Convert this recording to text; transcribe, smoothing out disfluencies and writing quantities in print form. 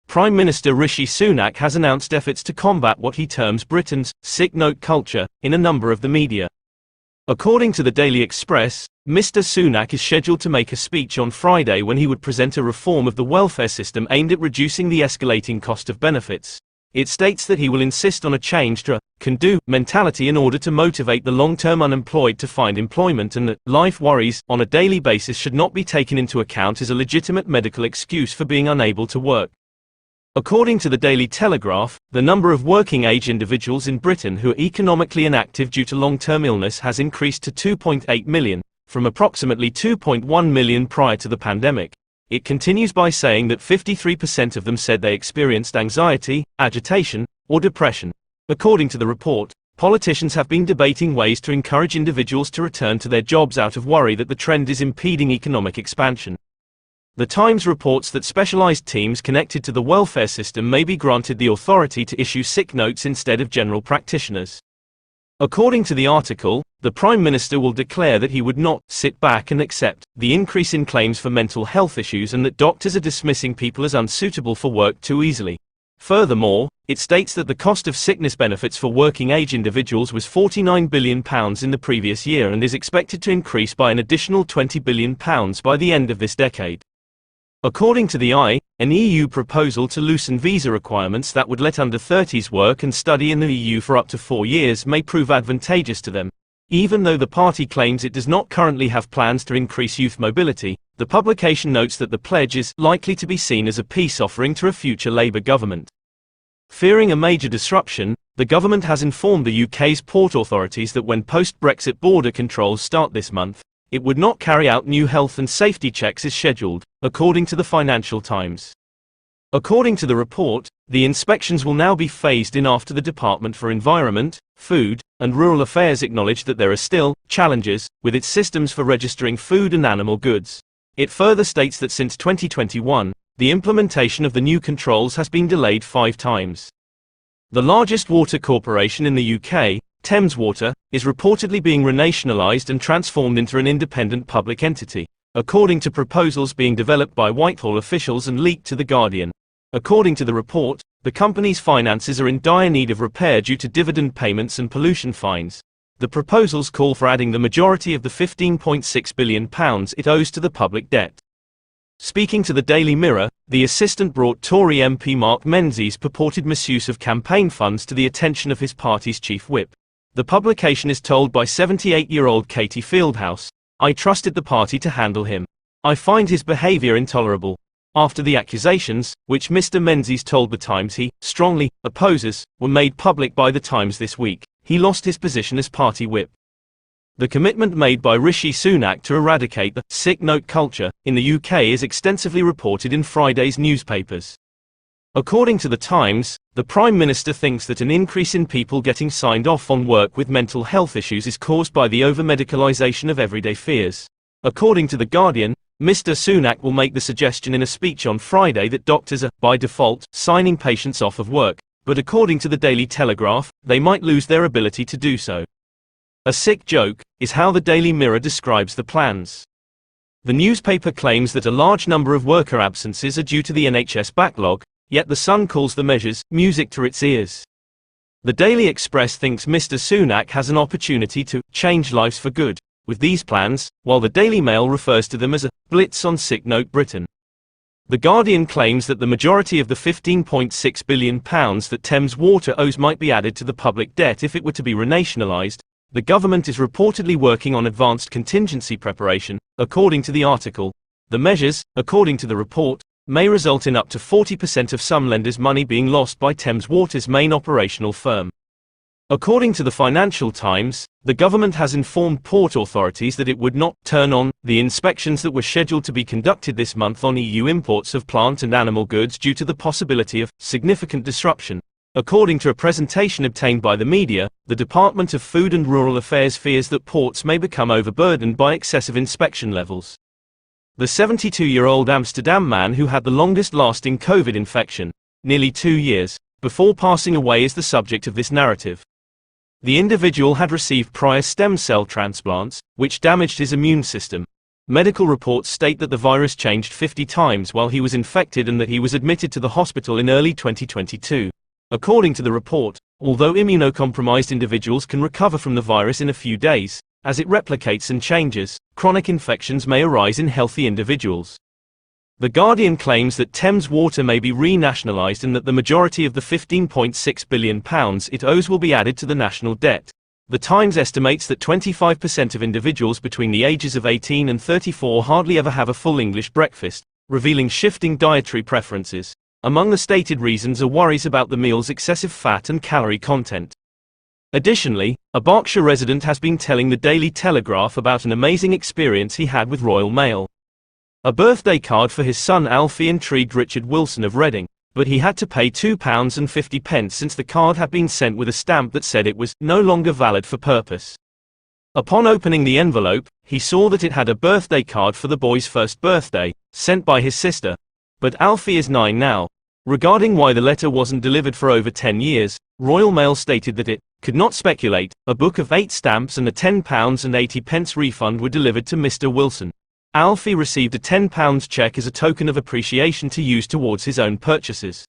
Prime Minister Rishi Sunak has announced efforts to combat what he terms Britain's sick note culture in a number of the media. According to the Daily Express, Mr. Sunak is scheduled to make a speech on Friday when he would present a reform of the welfare system aimed at reducing the escalating cost of benefits. It states that he will insist on a change to a can-do mentality in order to motivate the long-term unemployed to find employment, and that life worries on a daily basis should not be taken into account as a legitimate medical excuse for being unable to work. According to the Daily Telegraph, the number of working-age individuals in Britain who are economically inactive due to long-term illness has increased to 2.8 million, from approximately 2.1 million prior to the pandemic. It continues by saying that 53% of them said they experienced anxiety, agitation, or depression. According to the report, politicians have been debating ways to encourage individuals to return to their jobs out of worry that the trend is impeding economic expansion. The Times reports that specialized teams connected to the welfare system may be granted the authority to issue sick notes instead of general practitioners. According to the article, the Prime Minister will declare that he would not sit back and accept the increase in claims for mental health issues and that doctors are dismissing people as unsuitable for work too easily. Furthermore, it states that the cost of sickness benefits for working-age individuals was £49 billion in the previous year and is expected to increase by an additional £20 billion by the end of this decade. According to the Eye, an EU proposal to loosen visa requirements that would let under-30s work and study in the EU for up to 4 years may prove advantageous to them. Even though the party claims it does not currently have plans to increase youth mobility, the publication notes that the pledge is likely to be seen as a peace offering to a future Labour government. Fearing a major disruption, the government has informed the UK's port authorities that when post-Brexit border controls start this month, it would not carry out new health and safety checks as scheduled, according to the Financial Times. According to the report, the inspections will now be phased in after the Department for Environment, Food, and Rural Affairs acknowledged that there are still challenges with its systems for registering food and animal goods. It further states that since 2021, the implementation of the new controls has been delayed 5 times. The largest water corporation in the UK, Thames Water, is reportedly being renationalised and transformed into an independent public entity, according to proposals being developed by Whitehall officials and leaked to The Guardian. According to the report, the company's finances are in dire need of repair due to dividend payments and pollution fines. The proposals call for adding the majority of the £15.6 billion it owes to the public debt. Speaking to the Daily Mirror, the assistant brought Tory MP Mark Menzies' purported misuse of campaign funds to the attention of his party's chief whip. The publication is told by 78-year-old Katie Fieldhouse, "I trusted the party to handle him. I find his behaviour intolerable." After the accusations, which Mr. Menzies told The Times he strongly opposes, were made public by The Times this week, he lost his position as party whip. The commitment made by Rishi Sunak to eradicate the sick note culture in the UK is extensively reported in Friday's newspapers. According to The Times, the Prime Minister thinks that an increase in people getting signed off on work with mental health issues is caused by the over-medicalisation of everyday fears. According to The Guardian, Mr. Sunak will make the suggestion in a speech on Friday that doctors are, by default, signing patients off of work, but according to the Daily Telegraph, they might lose their ability to do so. A sick joke, is how the Daily Mirror describes the plans. The newspaper claims that a large number of worker absences are due to the NHS backlog, yet The Sun calls the measures music to its ears. The Daily Express thinks Mr. Sunak has an opportunity to change lives for good with these plans, while the Daily Mail refers to them as a blitz on sick note Britain. The Guardian claims that the majority of the £15.6 billion that Thames Water owes might be added to the public debt if it were to be renationalised. The government is reportedly working on advanced contingency preparation, according to the article. The measures, according to the report, may result in up to 40% of some lenders' money being lost by Thames Water's main operational firm. According to the Financial Times, the government has informed port authorities that it would not turn on the inspections that were scheduled to be conducted this month on EU imports of plant and animal goods due to the possibility of significant disruption. According to a presentation obtained by the media, the Department of Food and Rural Affairs fears that ports may become overburdened by excessive inspection levels. The 72-year-old Amsterdam man who had the longest-lasting COVID infection, nearly 2 years, before passing away is the subject of this narrative. The individual had received prior stem cell transplants, which damaged his immune system. Medical reports state that the virus changed 50 times while he was infected and that he was admitted to the hospital in early 2022. According to the report, although immunocompromised individuals can recover from the virus in a few days, as it replicates and changes, chronic infections may arise in healthy individuals. The Guardian claims that Thames Water may be renationalised and that the majority of the £15.6 billion it owes will be added to the national debt. The Times estimates that 25% of individuals between the ages of 18 and 34 hardly ever have a full English breakfast, revealing shifting dietary preferences. Among the stated reasons are worries about the meal's excessive fat and calorie content. Additionally, a Berkshire resident has been telling the Daily Telegraph about an amazing experience he had with Royal Mail. A birthday card for his son Alfie intrigued Richard Wilson of Reading, but he had to pay £2.50 since the card had been sent with a stamp that said it was no longer valid for purpose. Upon opening the envelope, he saw that it had a birthday card for the boy's first birthday, sent by his sister. But Alfie is 9 now. Regarding why the letter wasn't delivered for over 10 years, Royal Mail stated that it could not speculate. A book of 8 stamps and a £10.80 refund were delivered to Mr. Wilson. Alfie received a £10 cheque as a token of appreciation to use towards his own purchases.